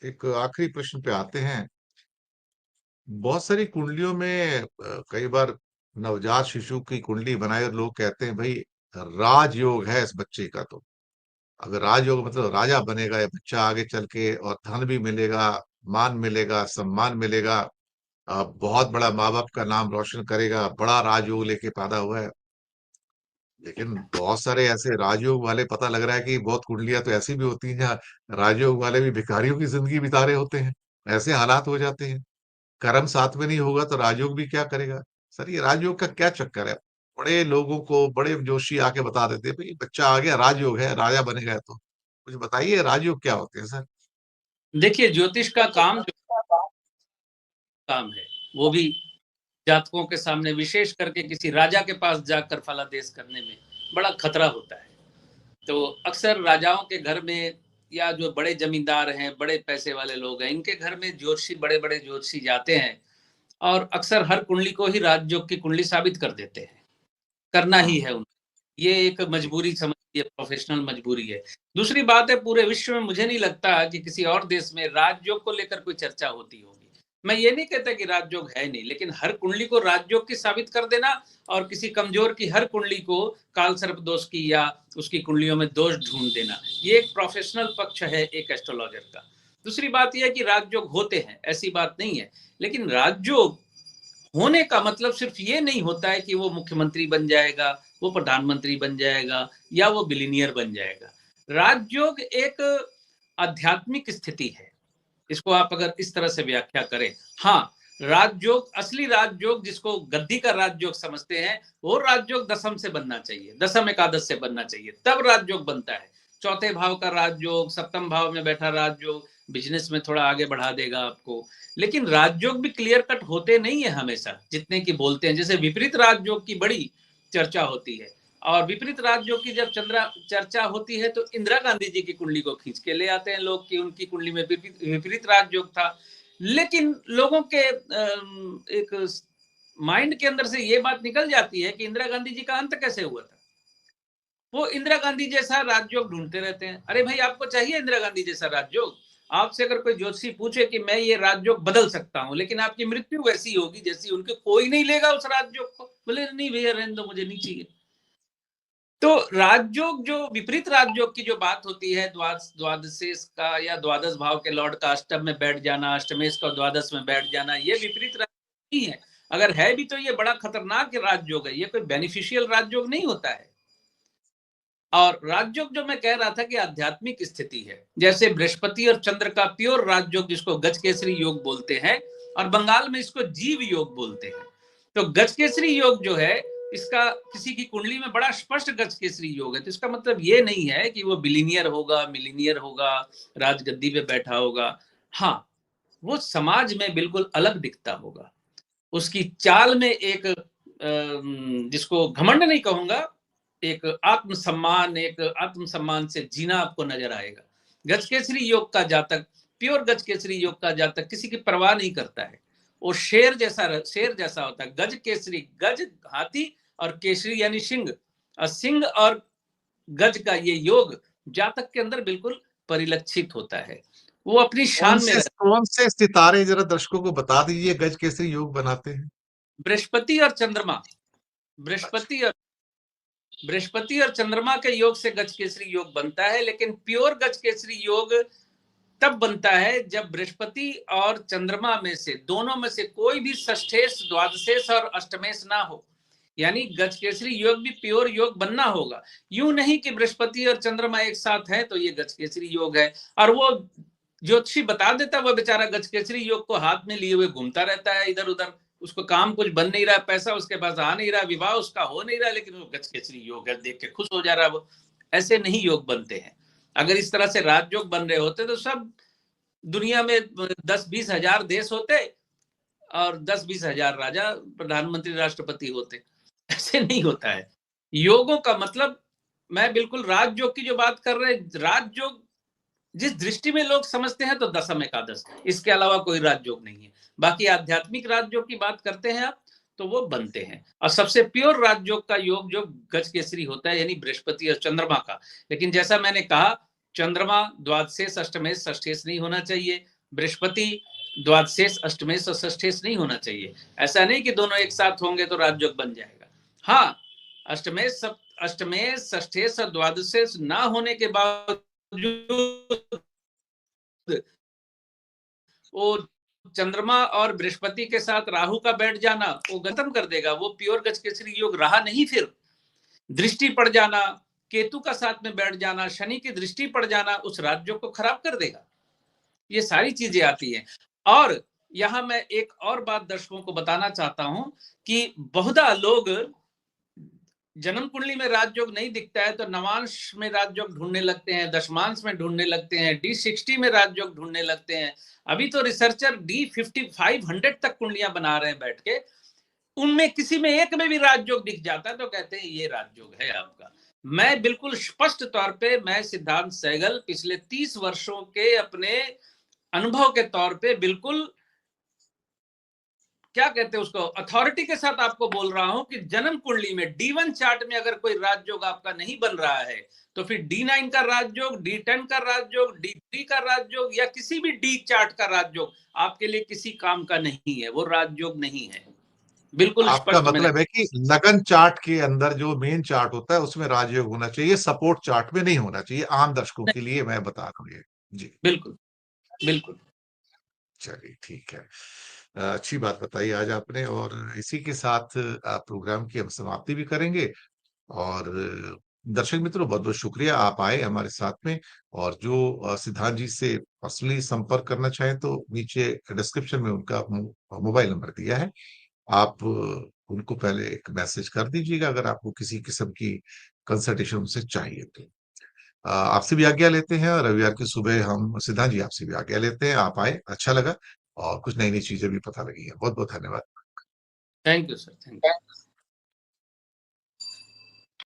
एक आखिरी प्रश्न पे आते हैं। बहुत सारी कुंडलियों में कई बार नवजात शिशु की कुंडली बनाए और लोग कहते हैं भाई राजयोग है इस बच्चे का। तो अगर राजयोग मतलब राजा बनेगा ये बच्चा आगे चल के, और धन भी मिलेगा, मान मिलेगा, सम्मान मिलेगा, बहुत बड़ा माँ बाप का नाम रोशन करेगा, बड़ा राजयोग लेके पैदा हुआ है। लेकिन बहुत सारे ऐसे राजयोग वाले, पता लग रहा है कि बहुत कुंडलियां तो ऐसी भी होती हैं जहाँ राजयोग वाले भी भिखारियों की जिंदगी बिता रहे होते हैं। ऐसे हालात हो जाते हैं। कर्म साथ में नहीं होगा तो राजयोग भी क्या करेगा? सर ये राजयोग का क्या चक्कर है? बड़े लोगों को बड़े जोशी आके बता देते हैं भाई बच्चा आ गया राजयोग है, राजा बनेगा। तो कुछ बताइए राजयोग क्या होते हैं सर? देखिए, ज्योतिष का काम जो काम है वो भी जातकों के सामने, विशेष करके किसी राजा के पास जाकर फलादेश करने में बड़ा खतरा होता है। तो अक्सर राजाओं के घर में या जो बड़े जमींदार हैं, बड़े पैसे वाले लोग हैं, इनके घर में ज्योतिषी, बड़े बड़े ज्योतिषी जाते हैं और अक्सर हर कुंडली को ही राजयोग की कुंडली साबित कर देते हैं। करना ही हाँ। है उनको, ये एक जी। मजबूरी समझिए, प्रोफेशनल मजबूरी है। दूसरी बात है, पूरे विश्व में मुझे नहीं लगता कि किसी और देश में राजयोग को लेकर कोई चर्चा होती होगी। मैं ये नहीं कहता कि राजयोग है नहीं, लेकिन हर कुंडली को राजयोग की साबित कर देना और किसी कमजोर की हर कुंडली को काल सर्प दोष की या उसकी कुंडलियों में दोष ढूंढ देना, ये एक प्रोफेशनल पक्ष है एक एस्ट्रोलॉजर का। दूसरी बात यह है कि राजयोग होते हैं, ऐसी बात नहीं है, लेकिन राजयोग होने का मतलब सिर्फ ये नहीं होता है कि वो मुख्यमंत्री बन जाएगा, वो प्रधानमंत्री बन जाएगा या वो बिलियनियर बन जाएगा। राजयोग एक आध्यात्मिक स्थिति है, इसको आप अगर इस तरह से व्याख्या करें। हाँ, राजयोग, असली राजयोग जिसको गद्दी का राजयोग समझते हैं, वो राजयोग दशम से बनना चाहिए, दशम एकादश से बनना चाहिए, तब राजयोग बनता है। चौथे भाव का राजयोग, सप्तम भाव में बैठा राजयोग बिजनेस में थोड़ा आगे बढ़ा देगा आपको। लेकिन राजयोग भी क्लियर कट होते नहीं है हमेशा, जितने की बोलते हैं। जैसे विपरीत राजयोग की बड़ी चर्चा होती है, और विपरीत राजयोग की जब चर्चा होती है तो इंदिरा गांधी जी की कुंडली को खींच के ले आते हैं लोग कि उनकी कुंडली में विपरीत राजयोग था। लेकिन लोगों के एक माइंड के अंदर से ये बात निकल जाती है कि इंदिरा गांधी जी का अंत कैसे हुआ था। वो इंदिरा गांधी जैसा राजयोग ढूंढते रहते हैं। अरे भाई, आपको चाहिए इंदिरा गांधी जैसा राजयोग? आपसे अगर कोई ज्योतिषी पूछे कि मैं ये राजयोग बदल सकता हूं, लेकिन आपकी मृत्यु वैसी होगी जैसी उनके, कोई नहीं लेगा उस राजयोग को। बोले नहीं भैया, रहने दो, मुझे नहीं चाहिए। तो राजयोग, जो विपरीत राजयोग की जो बात होती है, द्वादशेश का या द्वादश भाव के लॉर्ड का अष्टम में बैठ जाना, अष्टमेश का द्वादश में बैठ जाना, ये विपरीत राजयोग नहीं है। अगर है भी तो ये बड़ा खतरनाक राजयोग है, ये कोई बेनिफिशियल राजयोग नहीं होता है। और राजयोग जो मैं कह रहा था कि आध्यात्मिक स्थिति है, जैसे बृहस्पति और चंद्र का प्योर राजयोग जिसको गजकेसरी योग बोलते हैं, और बंगाल में इसको जीव योग बोलते हैं। तो गजकेसरी योग जो है, इसका किसी की कुंडली में बड़ा स्पष्ट गजकेसरी योग है, तो इसका मतलब ये नहीं है कि वो बिलीनियर होगा, मिलीनियर होगा, राजगद्दी पे बैठा होगा। हाँ, वो समाज में बिल्कुल अलग दिखता होगा, उसकी चाल में एक जिसको घमंड नहीं कहूंगा, एक आत्मसम्मान से जीना आपको नजर आएगा। गजकेसरी योग का जातक, प्योर गजकेसरी योग का जातक किसी की परवाह नहीं करता है। वो शेर जैसा होता है। गज केसरी, गज हाथी और केसरी यानी सिंह, और सिंह और गज का ये योग जातक के अंदर बिल्कुल परिलक्षित होता है। वो अपनी शान में रहता कौन से सितारे जरा दर्शकों को बता दीजिए गज केसरी योग बनाते हैं? है। बृहस्पति और चंद्रमा, अच्छा। बृहस्पति और बृहस्पति और चंद्रमा के योग से गज केसरी योग बनता है। लेकिन प्योर गज केसरी योग तब बनता है जब बृहस्पति और चंद्रमा में से, दोनों में से कोई भी षष्ठेश, द्वादशेश और अष्टमेश ना हो। यानी गज केसरी योग भी प्योर योग बनना होगा। यूं नहीं कि बृहस्पति और चंद्रमा एक साथ है तो ये गज केसरी योग है, और वो ज्योतिषी बता देता, वो बेचारा गज केसरी योग को हाथ में लिए हुए घूमता रहता है इधर उधर, उसको काम कुछ बन नहीं रहा, पैसा उसके पास आ नहीं रहा, विवाह उसका हो नहीं रहा, लेकिन वो गज केसरी योग है देख के खुश हो जा रहा है वो। ऐसे नहीं योग बनते हैं। अगर इस तरह से राजयोग बन रहे होते तो सब दुनिया में 10-20 हजार देश होते और 10-20 हजार राजा, प्रधानमंत्री, राष्ट्रपति होते। ऐसे नहीं होता है। योगों का मतलब, मैं बिल्कुल राजयोग की जो बात कर रहे हैं, राजयोग जिस दृष्टि में लोग समझते हैं तो दशम एकादश, इसके अलावा कोई राजयोग नहीं है। बाकी आध्यात्मिक राजयोग की बात करते हैं आप, तो वो बनते हैं। और सबसे प्योर राजयोग का योग जो गज केसरी होता है, यानी बृहस्पति और चंद्रमा का। लेकिन जैसा मैंने कहा, चंद्रमा द्वादशेष अष्टमेश षष्ठेश नहीं होना चाहिए, बृहस्पति द्वादशेष अष्टमेश और षष्ठेश नहीं होना चाहिए। ऐसा नहीं कि दोनों एक साथ होंगे तो राजयोग बन जाएगा। हाँ, अष्टमेश षष्ठेश और द्वादशेष ना होने के बावजूद वो चंद्रमा और बृहस्पति के साथ राहु का बैठ जाना वो खत्म कर देगा, वो प्योर गजकेसरी योग रहा नहीं। फिर दृष्टि पड़ जाना, केतु का साथ में बैठ जाना, शनि की दृष्टि पड़ जाना उस राजयोग को खराब कर देगा। ये सारी चीजें आती हैं। और यहां मैं एक और बात दर्शकों को बताना चाहता हूं कि बहुधा लोग जन्म कुंडली में राजयोग नहीं दिखता है तो नवांश में राजयोग ढूंढने लगते हैं, दशमांश में ढूंढने लगते हैं, D60 में राजयोग ढूंढने लगते हैं। अभी तो रिसर्चर D5500 तक कुंडलियां बना रहे हैं बैठ के, उनमें किसी में एक में भी राजयोग दिख जाता है तो कहते हैं ये राजयोग है आपका। मैं बिल्कुल स्पष्ट तौर पे, मैं सिद्धांत सहगल पिछले 30 वर्षों के अपने अनुभव के तौर पे बिल्कुल क्या कहते हैं उसको अथॉरिटी के साथ आपको बोल रहा हूं कि जन्म कुंडली में D1 चार्ट में अगर कोई राजयोग आपका नहीं बन रहा है तो फिर D9 का राजयोग, D10 का राजयोग, D3 का राजयोग या किसी भी D चार्ट का राजयोग आपके लिए किसी काम का नहीं है, वो राजयोग नहीं है। बिल्कुल आपका स्पष्ट मैंने। मतलब है कि लगन चार्ट के अंदर जो मेन चार्ट होता है उसमें राजयोग होना चाहिए, सपोर्ट चार्ट में नहीं होना चाहिए। आम दर्शकों के लिए मैं बता रहा हूँ ये। जी, बिल्कुल बिल्कुल। चलिए ठीक है। अच्छी बात बताई आज आपने, और इसी के साथ प्रोग्राम की हम समाप्ति भी करेंगे। और दर्शक मित्रों, बहुत बहुत शुक्रिया आप आए हमारे साथ में। और जो सिद्धांत जी से पर्सनली संपर्क करना चाहें तो नीचे डिस्क्रिप्शन में उनका मोबाइल नंबर दिया है। आप उनको पहले एक मैसेज कर दीजिएगा अगर आपको किसी किस्म की कंसल्टेशन उनसे चाहिए तो। आपसे भी आज्ञा लेते हैं, और रविवार की सुबह हम सिद्धांत जी आपसे भी आज्ञा लेते हैं। आप आए, अच्छा लगा, और कुछ नई नई चीजें भी पता लगी है। बहुत बहुत धन्यवाद। Thank you sir, thank you.